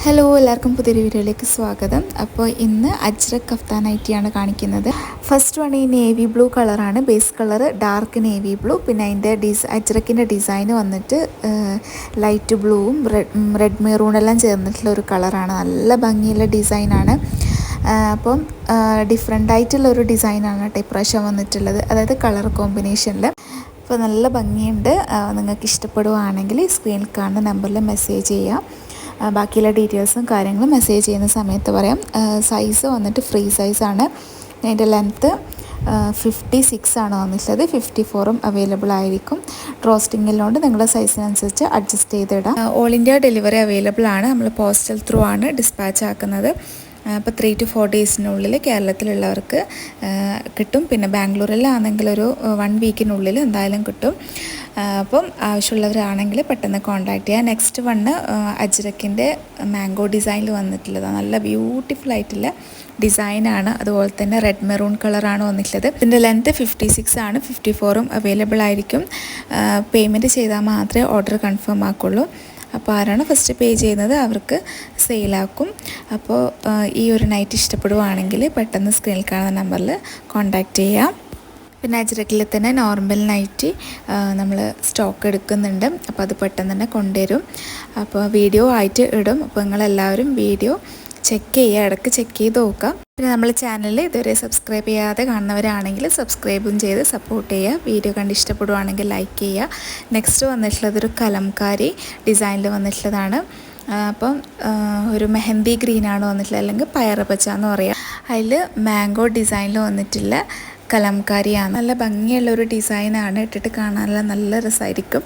Hello എല്ലാവർക്കും പുതിയൊരു വീഡിയോയിലേക്ക് സ്വാഗതം. അപ്പോൾ ഇന്ന് അജ്രക് കഫ്താൻ നൈറ്റിയാണ് കാണിക്കുന്നത്. ഫസ്റ്റ് വൺ ഈ നേവി ബ്ലൂ കളറാണ്, base colour dark navy blue. പിന്നെ അതിൻ്റെ അജ്രക്കിൻ്റെ ഡിസൈൻ വന്നിട്ട് ലൈറ്റ് ബ്ലൂവും റെഡ് മെറൂണെല്ലാം ചേർന്നിട്ടുള്ള ഒരു കളറാണ്. നല്ല ഭംഗിയുള്ള ഡിസൈനാണ്. അപ്പം ഡിഫറെൻ്റ് ആയിട്ടുള്ളൊരു ഡിസൈനാണ് കേട്ടോ ഇപ്രാവശ്യം വന്നിട്ടുള്ളത്, അതായത് കളർ കോമ്പിനേഷനിൽ. അപ്പോൾ നല്ല ഭംഗിയുണ്ട്. നിങ്ങൾക്ക് ഇഷ്ടപ്പെടുകയാണെങ്കിൽ സ്ക്രീനിൽ കാണുന്ന നമ്പറിൽ മെസ്സേജ് ചെയ്യാം. ബാക്കിയുള്ള ഡീറ്റെയിൽസും കാര്യങ്ങളും മെസ്സേജ് ചെയ്യുന്ന സമയത്ത് പറയാം. സൈസ് വന്നിട്ട് ഫ്രീ സൈസാണ്. അതിൻ്റെ ലെങ്ത്ത് 56 ആണ് വന്നിട്ടുള്ളത്. 54ഉം അവൈലബിൾ ആയിരിക്കും. ഡ്രോസ്റ്റിങ്ങിലുണ്ട്, നിങ്ങളുടെ സൈസിനനുസരിച്ച് അഡ്ജസ്റ്റ് ചെയ്തിടാം. ഓൾ ഇന്ത്യ ഡെലിവറി അവൈലബിൾ ആണ്. നമ്മൾ പോസ്റ്റൽ ത്രൂ ആണ് ഡിസ്പാച്ച് ആക്കുന്നത്. അപ്പോൾ 3 to 4 ഡേയ്സിനുള്ളിൽ കേരളത്തിലുള്ളവർക്ക് കിട്ടും. പിന്നെ ബാംഗ്ലൂരിലാണെങ്കിൽ ഒരു 1 വീക്കിനുള്ളിൽ എന്തായാലും കിട്ടും. അപ്പം ആവശ്യമുള്ളവരാണെങ്കിൽ പെട്ടെന്ന് കോൺടാക്ട് ചെയ്യുക. നെക്സ്റ്റ് വണ്ണ് അജ്രക്കിൻ്റെ മാംഗോ ഡിസൈനിൽ വന്നിട്ടുള്ളതാണ്. നല്ല ബ്യൂട്ടിഫുൾ ആയിട്ടുള്ള ഡിസൈനാണ്. അതുപോലെ തന്നെ റെഡ് മെറൂൺ കളറാണ് വന്നിട്ടുള്ളത്. ഇതിൻ്റെ ലെങ്ത്ത് 56 ആണ്. 54ഉം അവൈലബിൾ ആയിരിക്കും. പേയ്മെൻറ്റ് ചെയ്താൽ മാത്രമേ ഓർഡർ കൺഫേം ആക്കുള്ളൂ. അപ്പോൾ ആരാണ് ഫസ്റ്റ് പേ ചെയ്യുന്നത് അവർക്ക് സെയിലാക്കും. അപ്പോൾ ഈ ഒരു നൈറ്റ് ഇഷ്ടപ്പെടുവാണെങ്കിൽ പെട്ടെന്ന് സ്ക്രീനിൽ കാണുന്ന നമ്പറിൽ കോൺടാക്റ്റ് ചെയ്യാം. പിന്നെ അജ്രക്കിൽ തന്നെ നോർമൽ നൈറ്റി നമ്മൾ സ്റ്റോക്ക് എടുക്കുന്നുണ്ട്. അപ്പോൾ അത് പെട്ടെന്ന് തന്നെ കൊണ്ടുവരും. അപ്പോൾ വീഡിയോ ആയിട്ട് ഇടും. അപ്പോൾ നിങ്ങളെല്ലാവരും വീഡിയോ ചെക്ക് ചെയ്യുക, ഇടയ്ക്ക് ചെക്ക് ചെയ്ത് നോക്കാം. പിന്നെ നമ്മൾ ചാനൽ ഇതുവരെ സബ്സ്ക്രൈബ് ചെയ്യാതെ കാണുന്നവരാണെങ്കിൽ സബ്സ്ക്രൈബും ചെയ്ത് സപ്പോർട്ട് ചെയ്യുക. വീഡിയോ കണ്ട് ഇഷ്ടപ്പെടുവാണെങ്കിൽ ലൈക്ക് ചെയ്യുക. നെക്സ്റ്റ് വന്നിട്ടുള്ളതൊരു കലംകാരി ഡിസൈനിൽ വന്നിട്ടുള്ളതാണ്. അപ്പം ഒരു മെഹന്തി ഗ്രീനാണ് വന്നിട്ടുള്ളത്, അല്ലെങ്കിൽ പയറുപച്ച എന്ന് പറയാം. അതിൽ മാംഗോ ഡിസൈനിൽ വന്നിട്ടുള്ള കലംകാരിയാണ്. നല്ല ഭംഗിയുള്ളൊരു ഡിസൈനാണ്, ഇട്ടിട്ട് കാണാനുള്ള നല്ല രസമായിരിക്കും.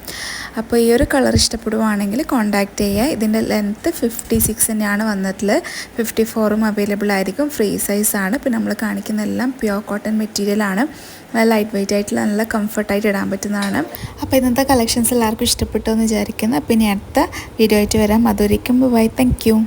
അപ്പോൾ ഈ ഒരു കളർ ഇഷ്ടപ്പെടുവാണെങ്കിൽ കോൺടാക്റ്റ് ചെയ്യുക. ഇതിൻ്റെ ലെങ്ത്ത് 56 തന്നെയാണ് വന്നിട്ടുള്ളത്. 54ഉം അവൈലബിൾ ആയിരിക്കും. ഫ്രീ സൈസാണ്. പിന്നെ നമ്മൾ കാണിക്കുന്ന എല്ലാം പ്യുവർ കോട്ടൺ മെറ്റീരിയലാണ്. നല്ല ലൈറ്റ് വെയിറ്റ് ആയിട്ടുള്ള നല്ല കംഫർട്ടായിട്ട് ഇടാൻ പറ്റുന്നതാണ്. അപ്പോൾ ഇന്നത്തെ കളക്ഷൻസ് എല്ലാവർക്കും ഇഷ്ടപ്പെട്ടു എന്ന് വിചാരിക്കുന്നു. അപ്പോൾ ഇനി അടുത്ത വീഡിയോ ആയിട്ട് വരാം. അതുവരെയ്ക്കും ബൈ. Thank you.